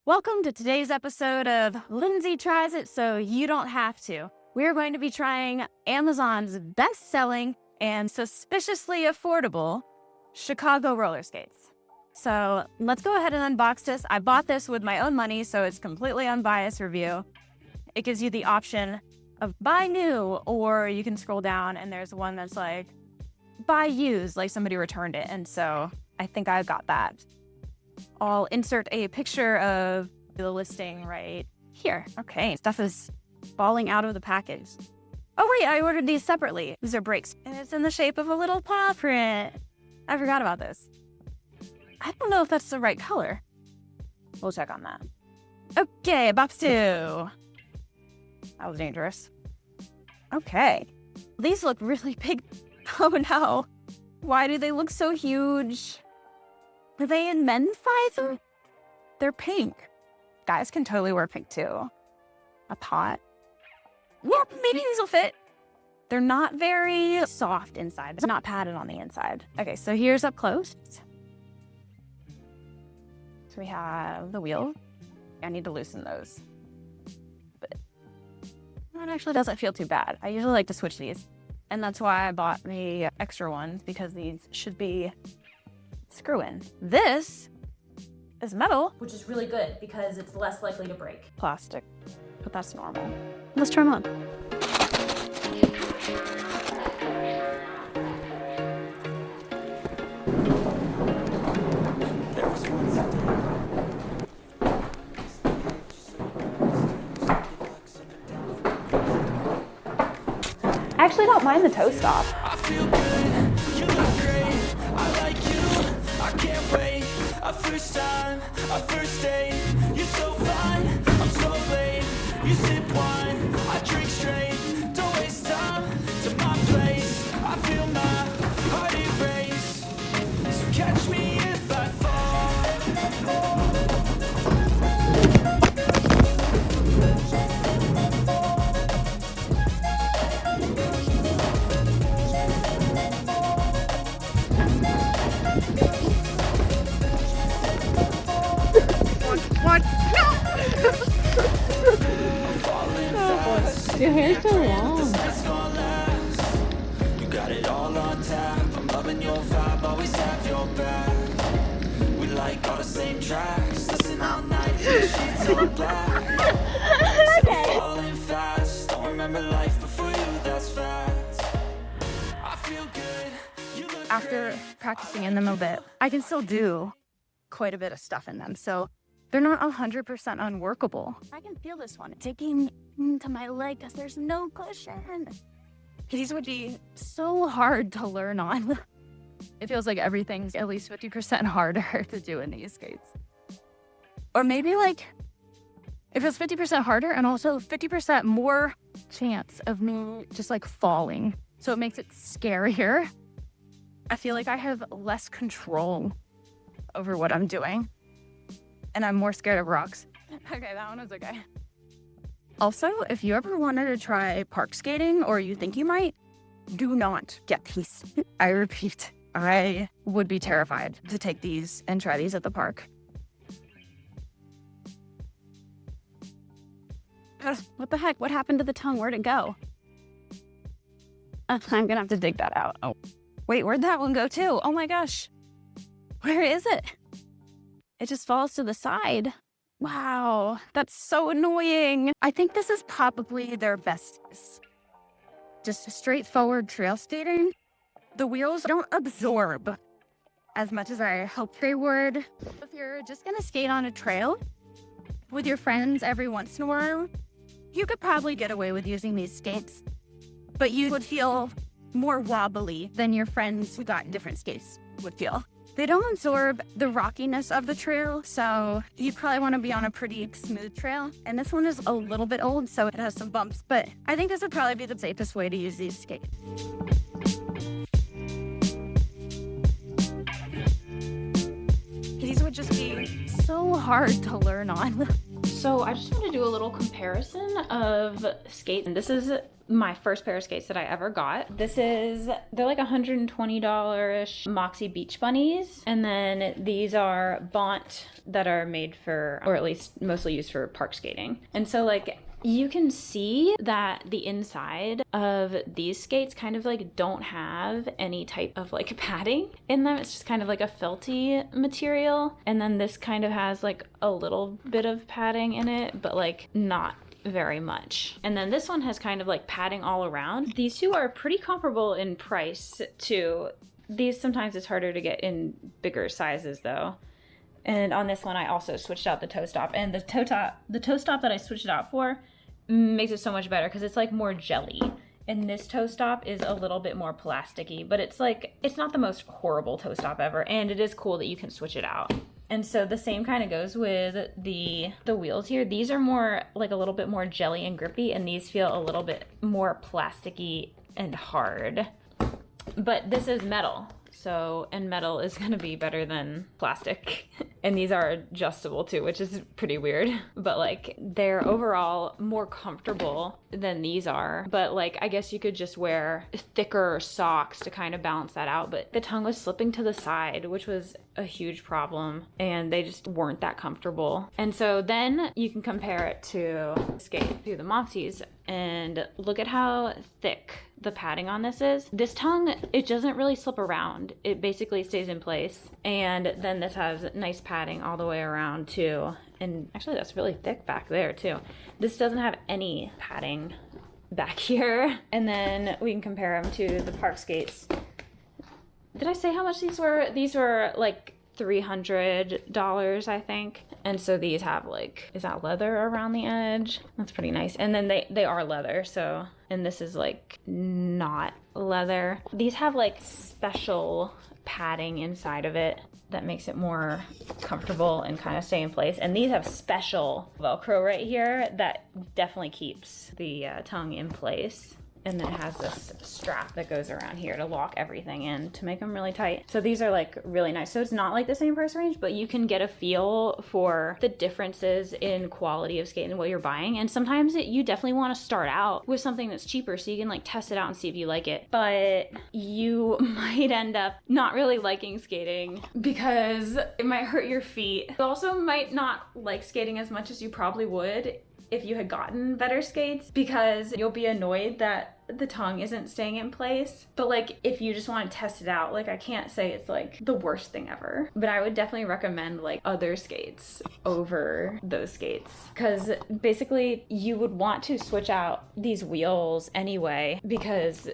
Welcome to today's episode of Lindsey Tries It So You Don't Have To. We're going to be trying Amazon's best-selling and suspiciously affordable Chicago roller skates. So let's go ahead and unbox this. I bought this with my own money, so it's completely unbiased review. It gives you the option of buy new, or you can scroll down and there's one that's like buy used, like somebody returned it. And so I think I got that. I'll insert a picture of the listing right here. Okay, stuff is falling out of the package. Oh wait, I ordered these separately. These are brakes. And it's in the shape of a little paw print. I forgot about this. I don't know if that's the right color. We'll check on that. Okay, box 2. That was dangerous. Okay. These look really big. Oh no. Why do they look so huge? Are they in men's size? They're pink. Guys can totally wear pink too. A pot. Yeah, maybe these will fit. They're not very soft inside. It's not padded on the inside. Okay, so here's up close. So we have the wheel. I need to loosen those. But that actually doesn't feel too bad. I usually like to switch these. And that's why I bought the extra ones, because these should be screw-in. This is metal, which is really good because it's less likely to break. Plastic, but that's normal. Let's turn them on. I actually don't mind the toe stop. I feel good, you look great, I like you, I can't wait. A first time, a first date, you're so fine, I'm so late. You sip wine, I drink straight, don't waste time to my place. I feel my heart erase, so catch me if I fall. Your hair's so long. You got it all on tap. I'm loving your vibe, always have your back. We like all the same tracks. Listen all night, sheets all black. I'm falling fast. Don't remember life before you, that's facts. I feel good. You look After practicing in them a bit, I can still do quite a bit of stuff in them. So they're not 100% unworkable. I can feel this one digging into my leg because there's no cushion. These would be so hard to learn on. It feels like everything's at least 50% harder to do in these skates. Or maybe like, it feels 50% harder and also 50% more chance of me just like falling. So it makes it scarier. I feel like I have less control over what I'm doing. And I'm more scared of rocks. Okay, that one was okay. Also, if you ever wanted to try park skating, or you think you might, do not get these. I repeat, I would be terrified to take these and try these at the park. What the heck? What happened to the tongue? Where'd it go? I'm gonna have to dig that out. Oh, wait, where'd that one go too? Oh my gosh. Where is it? It just falls to the side. Wow, that's so annoying. I think this is probably their best. Just straightforward trail skating. The wheels don't absorb as much as I hoped they would. If you're just gonna skate on a trail with your friends every once in a while, you could probably get away with using these skates, but you would feel more wobbly than your friends who got different skates would feel. They don't absorb the rockiness of the trail, so you probably want to be on a pretty smooth trail. And this one is a little bit old, so it has some bumps, but I think this would probably be the safest way to use these skates. These would just be so hard to learn on. So I just want to do a little comparison of skate. And this is my first pair of skates that I ever got. They're like $120-ish Moxie Beach Bunnies. And then these are Bont that are made for, or at least mostly used for park skating. And so like, you can see that the inside of these skates kind of like don't have any type of like padding in them. It's just kind of like a felty material. And then this kind of has like a little bit of padding in it, but like not very much. And then this one has kind of like padding all around. These two are pretty comparable in price too. These sometimes it's harder to get in bigger sizes though. And on this one, I also switched out the toe stop. And the toe stop that I switched it out for makes it so much better because it's like more jelly. And this toe stop is a little bit more plasticky, but it's not the most horrible toe stop ever. And it is cool that you can switch it out. And so the same kind of goes with the wheels here. These are more like a little bit more jelly and grippy, and these feel a little bit more plasticky and hard. But this is metal. So, and metal is gonna be better than plastic. And these are adjustable too, which is pretty weird. But like, they're overall more comfortable than these are. But like, I guess you could just wear thicker socks to kind of balance that out. But the tongue was slipping to the side, which was a huge problem. And they just weren't that comfortable. And so then you can compare it to the Moxies and look at how thick the padding on this is. This tongue, it doesn't really slip around. It basically stays in place. And then this has nice padding all the way around too. And actually that's really thick back there too. This doesn't have any padding back here. And then we can compare them to the park skates. Did I say how much these were? These were like $300, I think. And so these have like, is that leather around the edge? That's pretty nice. And then they are leather, so, and this is like not leather. These have like special padding inside of it that makes it more comfortable and kind of stay in place. And these have special Velcro right here that definitely keeps the tongue in place. And then it has this strap that goes around here to lock everything in to make them really tight. So these are like really nice. So it's not like the same price range, but you can get a feel for the differences in quality of skate and what you're buying. And sometimes you definitely want to start out with something that's cheaper so you can like test it out and see if you like it. But you might end up not really liking skating because it might hurt your feet. You also might not like skating as much as you probably would if you had gotten better skates, because you'll be annoyed that the tongue isn't staying in place. But like, if you just want to test it out, like I can't say it's like the worst thing ever, but I would definitely recommend like other skates over those skates, because basically you would want to switch out these wheels anyway because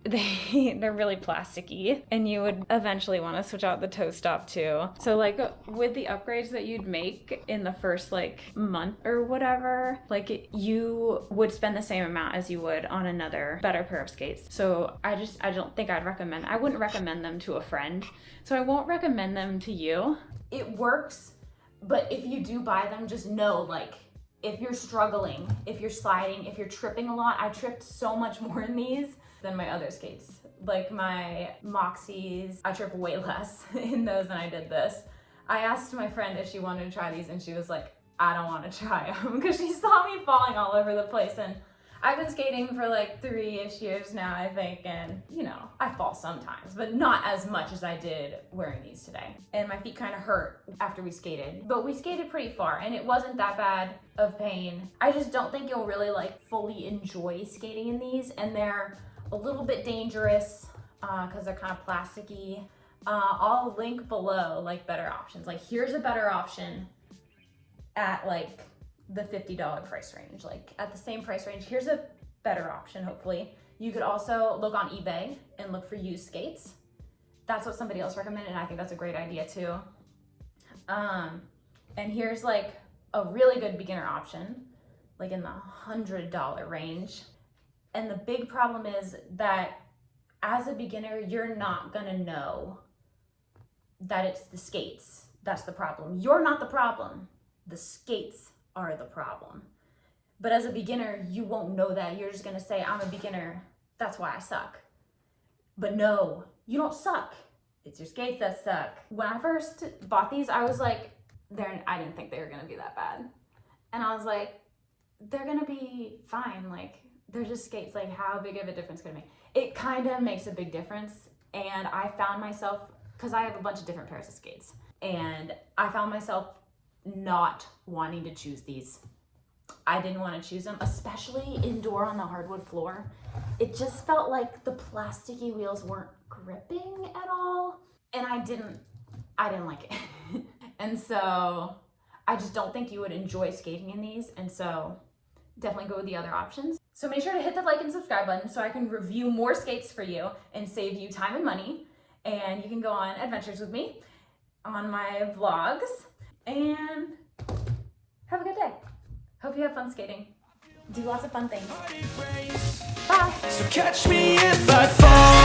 they're really plasticky, and you would eventually want to switch out the toe stop too. So like with the upgrades that you'd make in the first like month or whatever, like you would spend the same amount as you would on another better pair of skates. So I don't think I wouldn't recommend them to a friend. So I won't recommend them to you. It works, but if you do buy them, just know like, if you're struggling, if you're sliding, if you're tripping a lot, I tripped so much more in these than my other skates. Like my Moxies, I trip way less in those than I did this. I asked my friend if she wanted to try these, and she was like, I don't want to try them, because she saw me falling all over the place. And I've been skating for like 3-ish years now, I think, and you know, I fall sometimes, but not as much as I did wearing these today. And my feet kind of hurt after we skated, but we skated pretty far and it wasn't that bad of pain. I just don't think you'll really like fully enjoy skating in these, and they're a little bit dangerous because they're kind of plasticky. I'll link below like better options. Like here's a better option at like the $50 price range. Like at the same price range, here's a better option, hopefully. You could also look on eBay and look for used skates. That's what somebody else recommended, and I think that's a great idea too. And here's like a really good beginner option, like in the $100 range. And the big problem is that as a beginner, you're not gonna know that it's the skates that's the problem. You're not the problem. The skates are the problem. But as a beginner, you won't know that. You're just gonna say, I'm a beginner, that's why I suck. But no, you don't suck. It's your skates that suck. When I first bought these, I was like, I didn't think they were gonna be that bad. And I was like, they're gonna be fine. Like, they're just skates. Like, how big of a difference could it make? It kind of makes a big difference. And I found myself, because I have a bunch of different pairs of skates, and I found myself not wanting to choose these. I didn't want to choose them, especially indoor on the hardwood floor. It just felt like the plasticky wheels weren't gripping at all, and I didn't like it. And so I just don't think you would enjoy skating in these, and so definitely go with the other options. So make sure to hit the like and subscribe button so I can review more skates for you and save you time and money. And you can go on adventures with me on my vlogs. And have a good day. Hope you have fun skating. Do lots of fun things. Bye. So catch me if I fall.